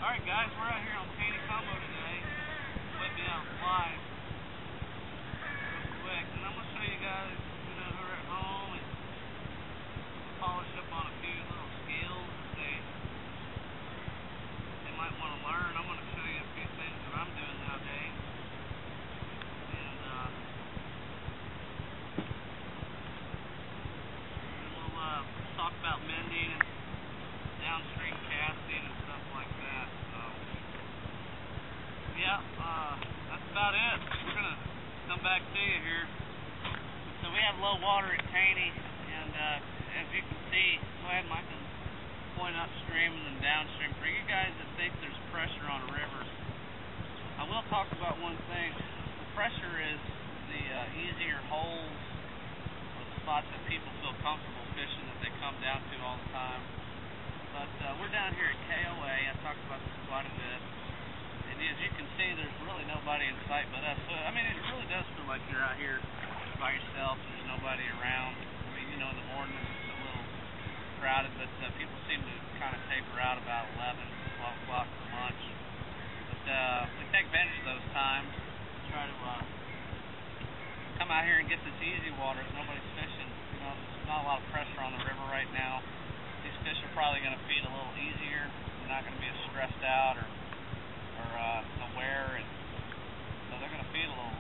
Alright guys, we're out here on Taneycomo today. Let me out live real quick, and I'm going to show you guys, who are at home and polish up on a few little skills that they might want to learn. I'm going to show you a few things that I'm doing nowadays. And we'll talk about mending and downstream casting and stuff like that. So yeah, that's about it. We're gonna come back to you here. So we have low water at Taney, and as you can see, go ahead, Mike, and point upstream and then downstream. For you guys that think there's pressure on a river, I will talk about one thing. The pressure is the easier holes or the spots that people feel comfortable fishing that they come down to all the time. But we're down here at KOA. I talked about this quite a bit. And as you can see, there's really nobody in sight but us. So, I mean, it really does feel like you're out here by yourself. There's nobody around. I mean, in the morning it's a little crowded, but people seem to kind of taper out about 11, 12 o'clock for lunch. But we take advantage of those times. Try to come out here and get this easy water. Nobody's fishing. There's not a lot of pressure on the river right now. These fish are probably going to feed a little easier. They're not going to be as stressed out or aware, and so they're going to feed a little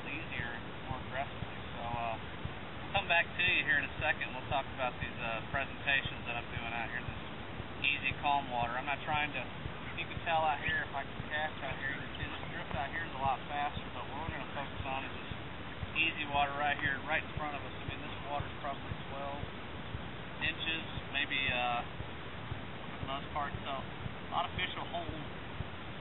easier and more aggressively. So we'll come back to you here in a second. We'll talk about these presentations that I'm doing out here. This easy, calm water. I'm not trying to. You can tell out here if I can cast out here. You can see this drift out here is a lot faster, but what we're going to focus on is this easy water right here, right in front of us. I mean, this water is probably 12 inches, maybe for the most part. So a lot of fish will hold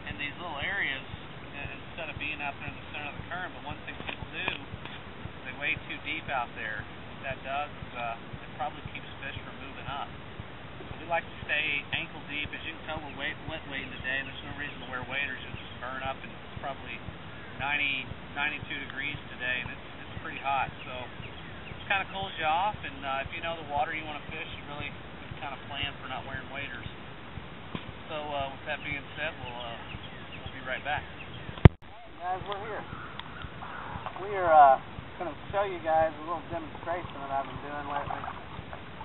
in these little areas instead of being out there in the center of the current. But one thing people do is they wade too deep out there. What that does is it probably keeps fish from moving up. So we like to stay ankle deep. As you can tell, we're wet wading today, and there's no reason to wear waders. You'll just burn up, and it's probably 92 degrees today, and it's pretty hot. So it kind of cools you off, and if you know the water you want to fish, you really kind of plan for not wearing waders. So with that being said, we'll be right back. Guys, we're here. We are going to show you guys a little demonstration that I've been doing lately.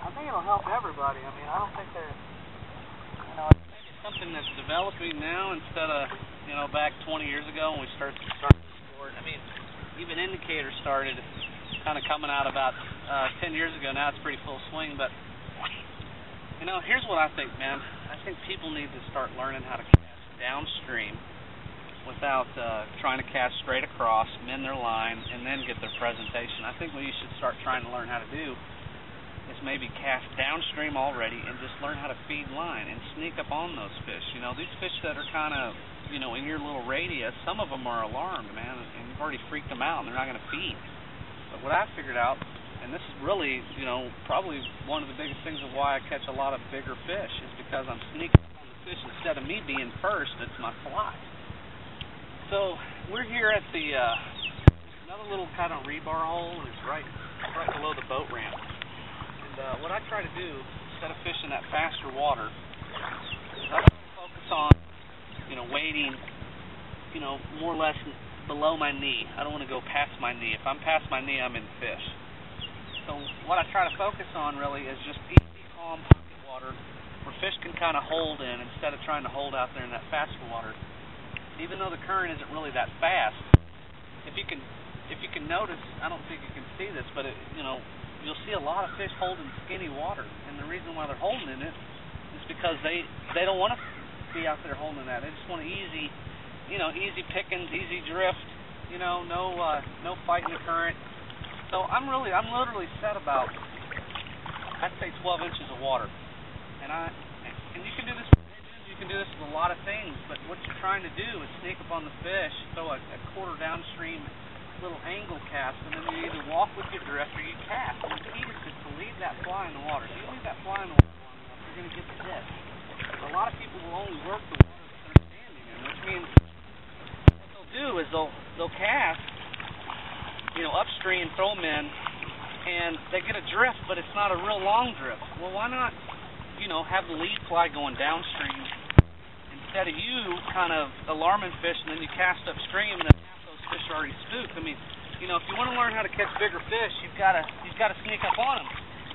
I think it'll help everybody. I mean, I don't think there's, it's something that's developing now instead of, back 20 years ago when we started the sport. I mean, even indicators started kind of coming out about 10 years ago. Now it's pretty full swing, but here's what I think, man. I think people need to start learning how to cast downstream without trying to cast straight across, mend their line, and then get their presentation. I think what you should start trying to learn how to do is maybe cast downstream already and just learn how to feed line and sneak up on those fish. These fish that are kind of, in your little radius, some of them are alarmed, man, and you've already freaked them out and they're not going to feed. But what I figured out, and this is really, probably one of the biggest things of why I catch a lot of bigger fish, is because I'm sneaking on the fish. Instead of me being first, it's my fly. So we're here at the another little kind of rebar hole, and it's right below the boat ramp. And what I try to do, instead of fishing that faster water, is I try to focus on, wading, more or less below my knee. I don't want to go past my knee. If I'm past my knee, I'm in fish. So what I try to focus on really is just easy, calm pocket water where fish can kind of hold in instead of trying to hold out there in that faster water. Even though the current isn't really that fast, if you can notice, I don't think you can see this, but you'll see a lot of fish holding skinny water, and the reason why they're holding in it is because they don't want to be out there holding that. They just want easy pickings, easy drift, no fighting the current. So I'm literally set about, I'd say 12 inches of water, and you can do this with edges, you can do this with a lot of things, but what you're trying to do is sneak up on the fish, throw a quarter downstream little angle cast, and then you either walk with your drift or you cast. And the key is just to leave that fly in the water. If you leave that fly in the water long enough, you're going to get the hit. A lot of people will only work the water that they're standing in, which means what they'll do is they'll cast, upstream, throw them in, and they get a drift, but it's not a real long drift. Well, why not, have the lead fly going downstream instead of you kind of alarming fish and then you cast upstream and then half those fish are already spooked. I mean, you know, if you want to learn how to catch bigger fish, you've got to sneak up on them,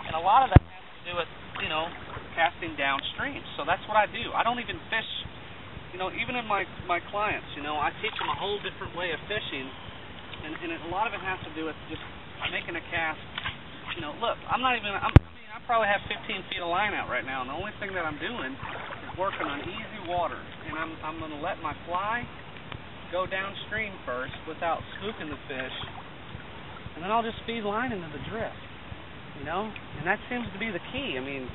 and a lot of that has to do with, you know, casting downstream. So that's what I do. I don't even fish, you know, even in my clients, you know, I teach them a whole different way of fishing, and a lot of it has to do with just making a cast. You know, look, I probably have 15 feet of line out right now, and the only thing that I'm doing is working on easy water, and I'm going to let my fly go downstream first without spooking the fish, and then I'll just feed line into the drift, you know, and that seems to be the key. I mean,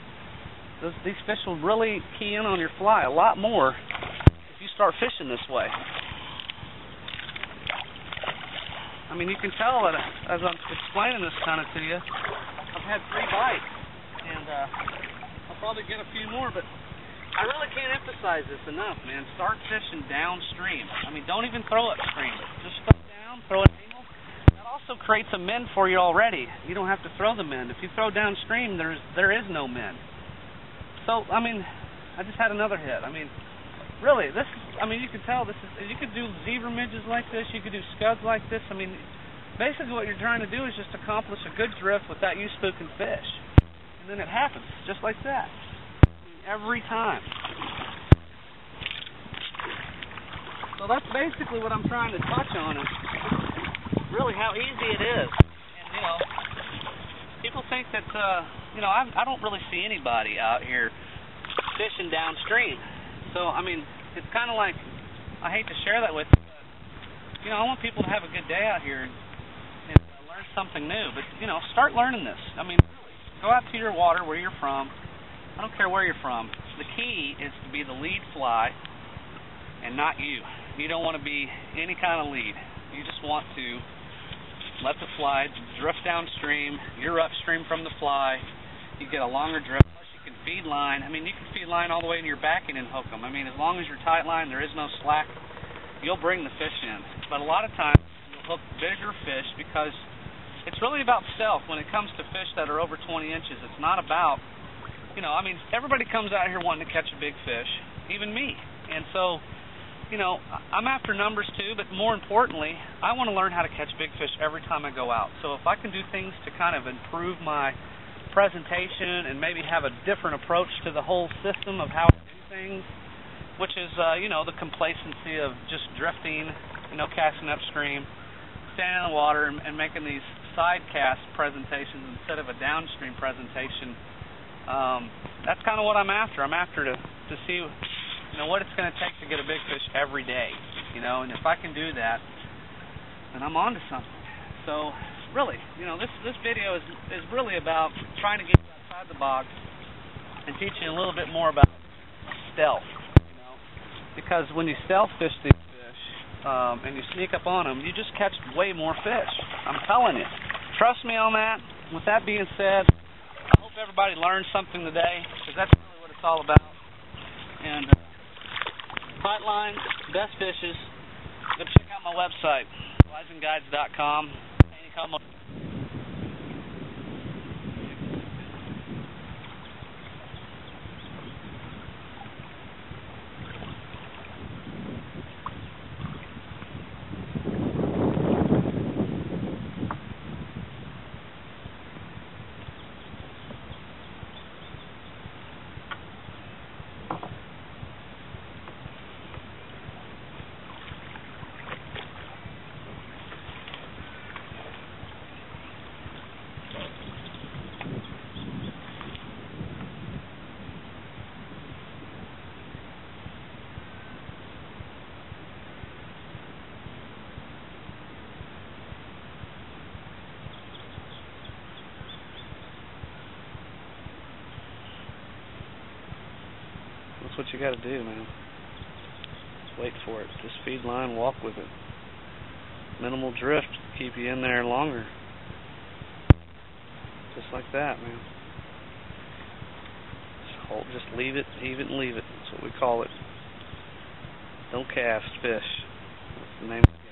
these fish will really key in on your fly a lot more if you start fishing this way. I mean, you can tell that as I'm explaining this kind of to you, I've had 3 bites, and I'll probably get a few more, but I really can't emphasize this enough, man. Start fishing downstream. I mean, don't even throw upstream. Just throw down, throw an angle. That also creates a mend for you already. You don't have to throw the mend. If you throw downstream, there is no mend. So, I mean, I just had another hit. I mean, really, you can tell you could do zebra midges like this. You could do scuds like this. I mean, basically what you're trying to do is just accomplish a good drift without you spooking fish. And then it happens, just like that. Every time. So that's basically what I'm trying to touch on, is really how easy it is. And, you know, people think that, you know, I don't really see anybody out here fishing downstream. So, I mean, it's kind of like, I hate to share that with you, but, you know, I want people to have a good day out here and learn something new. But, you know, start learning this. I mean, go out to your water where you're from. I don't care where you're from. The key is to be the lead fly and not you. You don't want to be any kind of lead. You just want to let the fly drift downstream. You're upstream from the fly. You get a longer drift. Plus you can feed line. I mean, you can feed line all the way in your backing and hook them. I mean, as long as you're tight line, there is no slack, you'll bring the fish in. But a lot of times you'll hook bigger fish because it's really about stealth when it comes to fish that are over 20 inches. It's not about, you know, I mean, everybody comes out here wanting to catch a big fish, even me. And so, you know, I'm after numbers too, but more importantly, I want to learn how to catch big fish every time I go out. So if I can do things to kind of improve my presentation and maybe have a different approach to the whole system of how to do things, which is, you know, the complacency of just drifting, you know, casting upstream, standing in the water and making these side cast presentations instead of a downstream presentation. That's kind of what I'm after. I'm after to see, you know, what it's going to take to get a big fish every day, you know, and if I can do that, then I'm on to something. So, really, you know, this video is really about trying to get you outside the box and teach you a little bit more about stealth, you know, because when you stealth fish these fish and you sneak up on them, you just catch way more fish. I'm telling you. Trust me on that. With that being said, I hope everybody learned something today, because that's really what it's all about. And tight lines, best fishes. Go check out my website, fliesandguides.com. Taneycomo. That's what you got to do, man. Just wait for it. Just feed line, walk with it. Minimal drift, keep you in there longer. Just like that, man. Just leave it, heave it, and leave it. That's what we call it. Don't cast fish. That's the name of it.